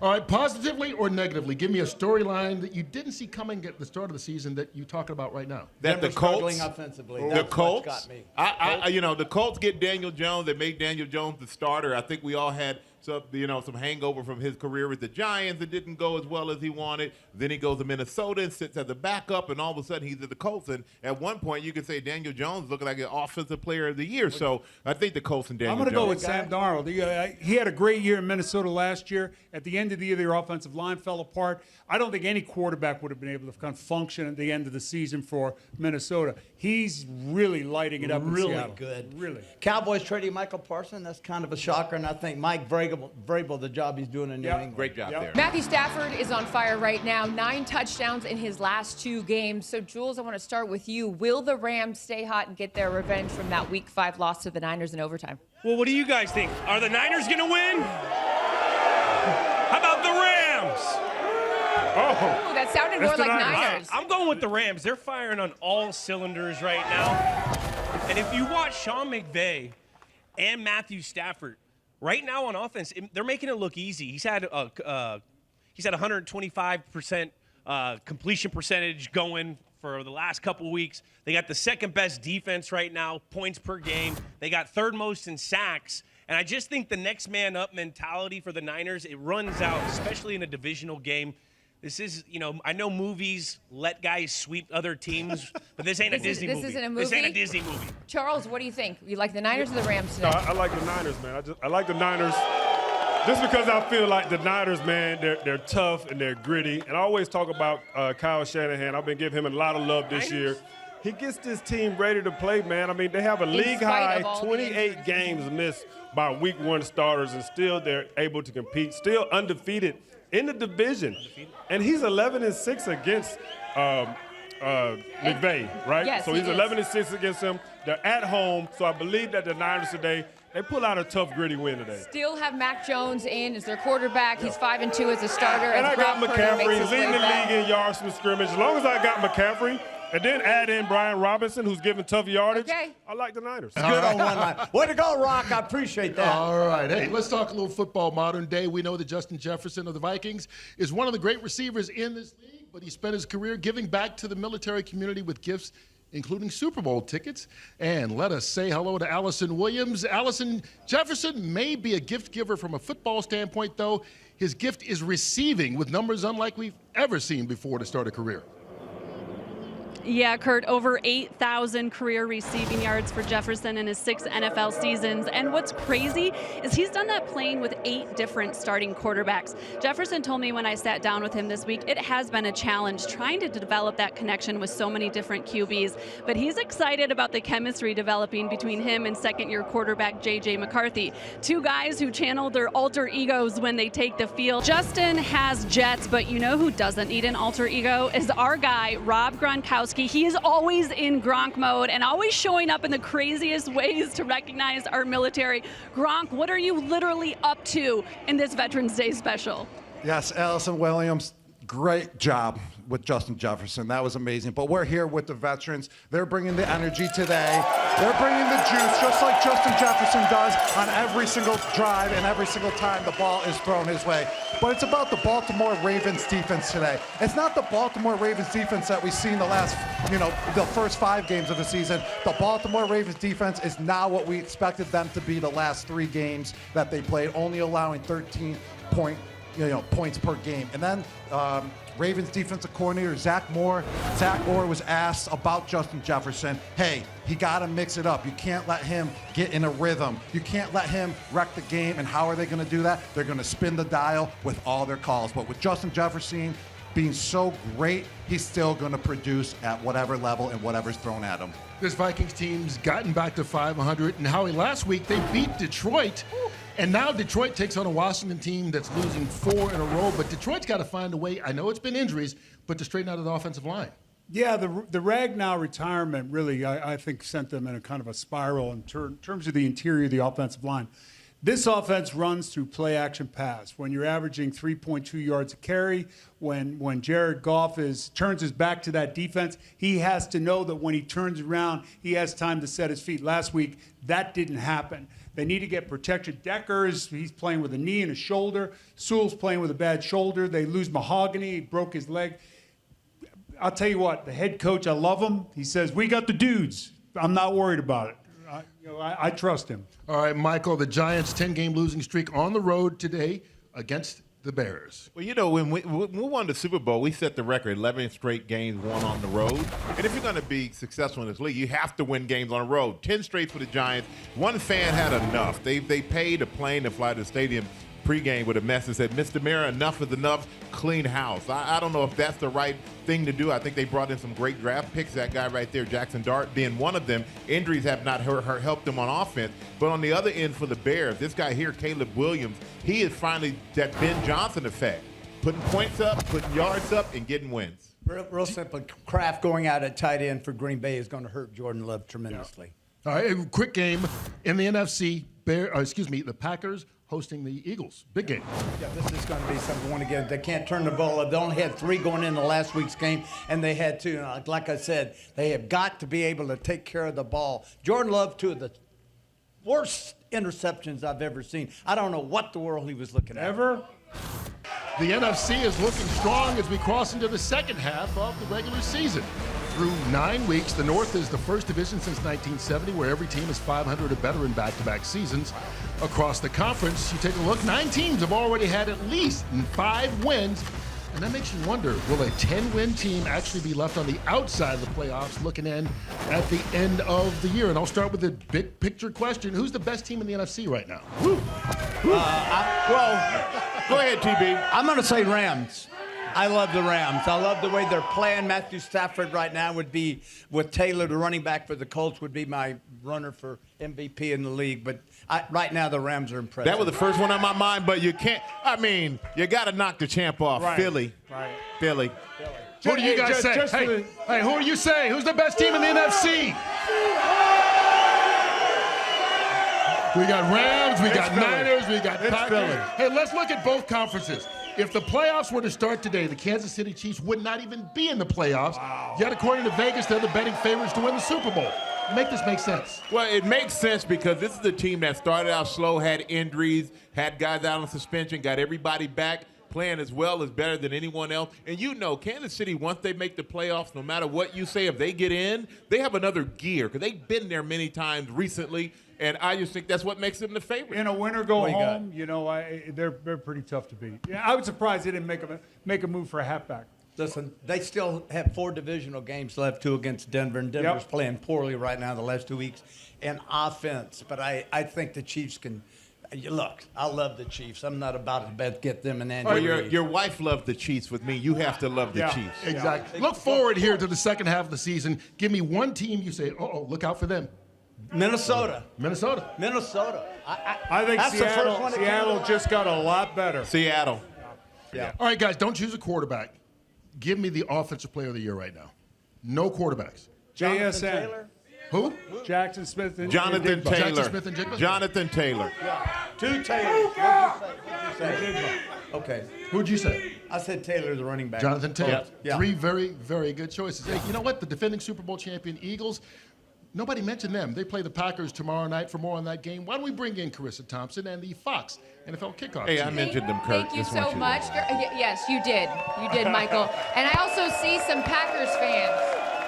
All right, positively or negatively, give me a storyline that you didn't see coming at the start of the season that you're talking about right now. That Denver the Colts, struggling offensively. the That's Colts, what's got me. The Colts get Daniel Jones. They make Daniel Jones the starter. I think we all had some hangover from his career with the Giants. It didn't go as well as he wanted. Then he goes to Minnesota and sits as a backup, and all of a sudden he's at the Colts. And at one point, you could say Daniel Jones looking like an offensive player of the year. So I think the Colts and Daniel Jones. I'm going to go with Sam Darnold. He had a great year in Minnesota last year. At the end of the year, their offensive line fell apart. I don't think any quarterback would have been able to kind of function at the end of the season for Minnesota. He's really lighting it up in Seattle. Really good. Really. Cowboys trading Michael Parsons. That's kind of a shocker, and I think Mike Vrabel, the job he's doing in New England. Great job there. Matthew Stafford is on fire right now. 9 touchdowns in his last 2 games. So, Jules, I want to start with you. Will the Rams stay hot and get their revenge from that Week 5 loss to the Niners in overtime? Well, what do you guys think? Are the Niners going to win? How about the Rams? Oh, that sounded more like Niners. I'm going with the Rams. They're firing on all cylinders right now. And if you watch Sean McVay and Matthew Stafford, right now on offense, they're making it look easy. He's had 125% completion percentage going for the last couple weeks. They got the second best defense right now, points per game. They got third most in sacks. And I just think the next man up mentality for the Niners, it runs out, especially in a divisional game. This is, I know movies let guys sweep other teams, but this ain't a Disney movie. This isn't a movie? This ain't a Disney movie. Charles, what do you think? You like the Niners or the Rams today? I like the Niners, man. I like the Niners just because I feel like the Niners, man, they're tough and they're gritty. And I always talk about Kyle Shanahan. I've been giving him a lot of love this year. He gets this team ready to play, man. I mean, they have a league-high 28 games missed by Week 1 starters, and still they're able to compete, still undefeated in the division. And he's 11-6 against McVay, right? Yes, so he's 11-6 against him. They're at home, so I believe that the Niners today, they pull out a tough, gritty win today. Still have Mac Jones in as their quarterback. He's 5-2 as a starter. And I got McCaffrey leading the back. league in yards from scrimmage. As long as I got McCaffrey, and then add in Brian Robinson, who's giving tough yardage, I like the Niners. Good on one line. Way to go, Rock. I appreciate that. All right. Hey, let's talk a little football modern day. We know that Justin Jefferson of the Vikings is one of the great receivers in this league, but he spent his career giving back to the military community with gifts, including Super Bowl tickets. And let us say hello to Allison Williams. Allison, Jefferson may be a gift giver from a football standpoint, though. His gift is receiving with numbers unlike we've ever seen before to start a career. Yeah, Kurt, over 8,000 career receiving yards for Jefferson in his 6 NFL seasons. And what's crazy is he's done that playing with 8 different starting quarterbacks. Jefferson told me when I sat down with him this week, it has been a challenge trying to develop that connection with so many different QBs. But he's excited about the chemistry developing between him and second-year quarterback J.J. McCarthy. 2 guys who channel their alter egos when they take the field. Justin has jets, but you know who doesn't need an alter ego is our guy, Rob Gronkowski. He is always in Gronk mode and always showing up in the craziest ways to recognize our military. Gronk, what are you literally up to in this Veterans Day special? Yes, Allison Williams, great job with Justin Jefferson. That was amazing. But we're here with the veterans. They're bringing the energy today. They're bringing the juice, just like Justin Jefferson does on every single drive and every single time the ball is thrown his way. But it's about the Baltimore Ravens defense today. It's not the Baltimore Ravens defense that we've seen the last, the first 5 games of the season. The Baltimore Ravens defense is now what we expected them to be the last 3 games that they played, only allowing 13 points per game. And then Ravens defensive coordinator Zach Orr was asked about Justin Jefferson. Hey, he got to mix it up. You can't let him get in a rhythm. You can't let him wreck the game. And how are they going to do that? They're going to spin the dial with all their calls. But with Justin Jefferson being so great, he's still going to produce at whatever level and whatever's thrown at him. This Vikings team's gotten back to 500. And Howie, last week they beat Detroit. And now Detroit takes on a Washington team that's losing 4 in a row. But Detroit's got to find a way, I know it's been injuries, but to straighten out the offensive line. Yeah, the Ragnow retirement really, I think, sent them in a kind of a spiral in terms of the interior of the offensive line. This offense runs through play-action pass. When you're averaging 3.2 yards a carry, when Jared Goff turns his back to that defense, he has to know that when he turns around, he has time to set his feet. Last week, that didn't happen. They need to get protection. He's playing with a knee and a shoulder. Sewell's playing with a bad shoulder. They lose Mahogany. He broke his leg. I'll tell you what, the head coach, I love him. He says, we got the dudes. I'm not worried about it. I trust him. All right, Michael, the Giants' 10-game losing streak on the road today against the Bears. Well, you know, when we won the Super Bowl, we set the record, 11 straight games won on the road. And if you're going to be successful in this league, you have to win games on the road. 10 straight for the Giants. One fan had enough. They paid a plane to fly to the stadium pregame with a message that said, Mr. Mayor, enough is enough, clean house. I don't know if that's the right thing to do. I think they brought in some great draft picks. That guy right there, Jackson Dart, being one of them. Injuries have not helped them on offense. But on the other end for the Bears, this guy here, Caleb Williams, he is finally that Ben Johnson effect. Putting points up, putting yards up, and getting wins. Real simple. Kraft going out at tight end for Green Bay is going to hurt Jordan Love tremendously. Yeah. All right, a quick game in the NFC. The Packers hosting the Eagles. Big game. Yeah, this is going to be something one again. They can't turn the ball up. They only had 3 going into last week's game, and they had 2. Like I said, they have got to be able to take care of the ball. Jordan Love, 2 of the worst interceptions I've ever seen. I don't know what the world he was looking at. Ever? The NFC is looking strong as we cross into the second half of the regular season. Through 9 weeks, the North is the first division since 1970 where every team is 500 or better in back-to-back seasons. Across the conference, you take a look, 9 teams have already had at least 5 wins. And that makes you wonder, will a 10-win team actually be left on the outside of the playoffs looking in at the end of the year? And I'll start with the big picture question. Who's the best team in the NFC right now? Well, go ahead, TB. I'm going to say Rams. I love the Rams. I love the way they're playing. Matthew Stafford right now would be, with Taylor, the running back for the Colts, would be my runner for MVP in the league. But right now, the Rams are impressive. That was the first one on my mind, but you can't. I mean, you got to knock the champ off. Right. Philly. Right. Philly. Who do you guys say? Hey, who do you say? Who's the best team in the NFC? We got Rams, we got Niners, we got Packers. Hey, let's look at both conferences. If the playoffs were to start today, the Kansas City Chiefs would not even be in the playoffs. Wow. Yet, according to Vegas, they're the betting favorites to win the Super Bowl. Make this make sense. Well, it makes sense because this is a team that started out slow, had injuries, had guys out on suspension, got everybody back, playing as well as better than anyone else. And you know, Kansas City, once they make the playoffs, no matter what you say, if they get in, they have another gear because they've been there many times recently. And I just think that's what makes them the favorite. In a win or go home, they're pretty tough to beat. Yeah, I was surprised they didn't make a move for a halfback. Listen, they still have 4 divisional games left, 2 against Denver, and Denver's playing poorly right now the last 2 weeks in offense. But I think the Chiefs can. Look, I love the Chiefs. I'm not about to get them an Andy Reid. Your wife loved the Chiefs with me. You have to love the Chiefs. Exactly. Look forward here to the second half of the season. Give me one team you say, look out for them. Minnesota. I think Seattle just got a lot better. Seattle. Yeah. All right, guys, don't choose a quarterback. Give me the offensive player of the year right now. No quarterbacks. JSN. Who? Jackson Smith and Jonathan Jigba. Taylor. Jackson Smith and Jigba? Jonathan Taylor. Yeah. 2 Taylors. What'd you say? Okay. Who'd you say? I said Taylor, the running back. Jonathan Taylor. Yeah. 3 very, very good choices. Hey, you know what? The defending Super Bowl champion Eagles, nobody mentioned them. They play the Packers tomorrow night. For more on that game, why don't we bring in Carissa Thompson and the Fox NFL Kickoff Hey, team? I mentioned them, Kurt. Thank you so much. Yes, you did. You did, Michael. And I also see some Packers fans.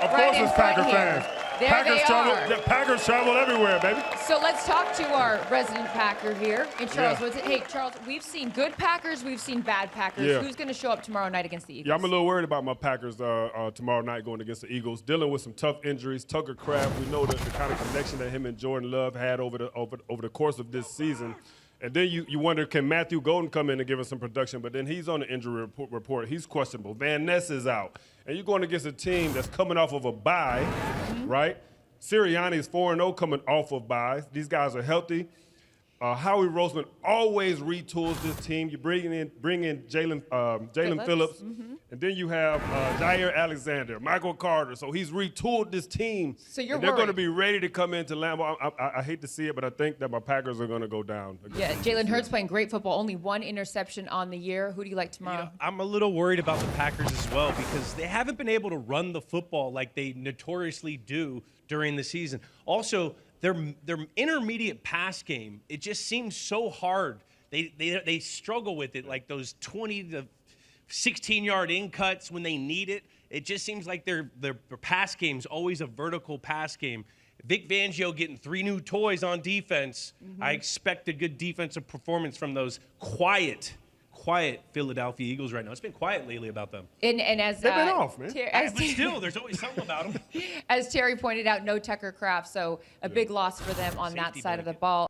Of right course, in it's front Packer here. fans. There Packers they are. The Packers travel everywhere, baby. So let's talk to our resident Packer here. And Charles, Yeah. hey, Charles, we've seen good Packers, we've seen bad Packers. Yeah. Who's going to show up tomorrow night against the Eagles? Yeah, I'm a little worried about my Packers tomorrow night going against the Eagles, dealing with some tough injuries. Tucker Kraft, we know the kind of connection that him and Jordan Love had over the course of this season. And then you wonder, can Matthew Golden come in and give us some production? But then he's on the injury report. He's questionable. Van Ness is out. And you're going against a team that's coming off of a bye, right? Sirianni is 4-0 coming off of buys. These guys are healthy. Howie Roseman always retools this team. You bring in Jalen Phillips, and then you have Jair Alexander, Michael Carter. So he's retooled this team. So you're they're going to worried. be ready to come into Lambeau. I hate to see it, but I think that my Packers are going to go down. Yeah, Jalen Hurts playing great football. Only 1 interception on the year. Who do you like tomorrow? I'm a little worried about the Packers as well because they haven't been able to run the football like they notoriously do during the season. Also, their intermediate pass game, it just seems so hard. They struggle with it, like those 20 to 16-yard in cuts when they need it. It just seems like their pass game's always a vertical pass game. Vic Fangio getting 3 new toys on defense. I expect a good defensive performance from those quiet Philadelphia Eagles right now. It's been quiet lately about them. And as They've been off, man. But still, there's always something about them. As Terry pointed out, no Tucker Kraft, so a big loss for them on that Safety side of the blanket. ball.